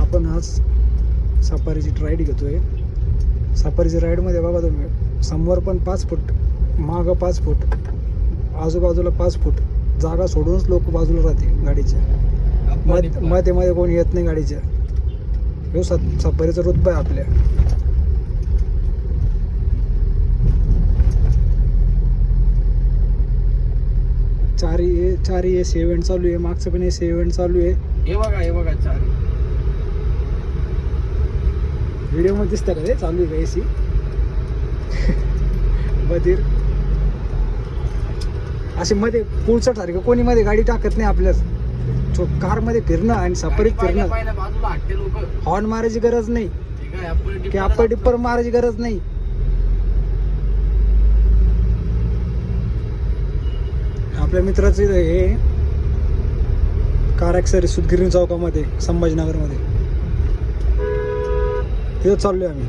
आपण आज सफारीची राईड घेतोय. सफारीची राईडमध्ये बघा तुम्ही, समोर पण 5 फूट, मागं 5 फूट, आजूबाजूला 5 फूट जागा सोडूनच लोक बाजूला राहते गाडीच्या. मध्ये मध्ये कोणी येत नाही गाडीच्या. ह्यो सफारीचा रुतबा आहे आपल्या. चारी एसी इव्हेंट चालू आहे, मागचं पण एसी इव्हेंट चालू आहे. हे बघा चारी व्हिडिओ मध्ये दिसतं का ते चालू आहे का एसी? बधीर असे मध्ये पुढचं सारखं कोणी मध्ये गाडी टाकत नाही. आपल्या कार मध्ये फिरणं आणि सफारीत फिरणं, बाजूला हटते लोक. हॉर्न मारायची गरज नाही की आपण डिप्पर मारायची गरज नाही. आपल्या मित्राचं हे कार ॲक्सेसरीज सुदगिरणी चौकामध्ये, संभाजीनगरमध्ये, हे चाललोय आम्ही.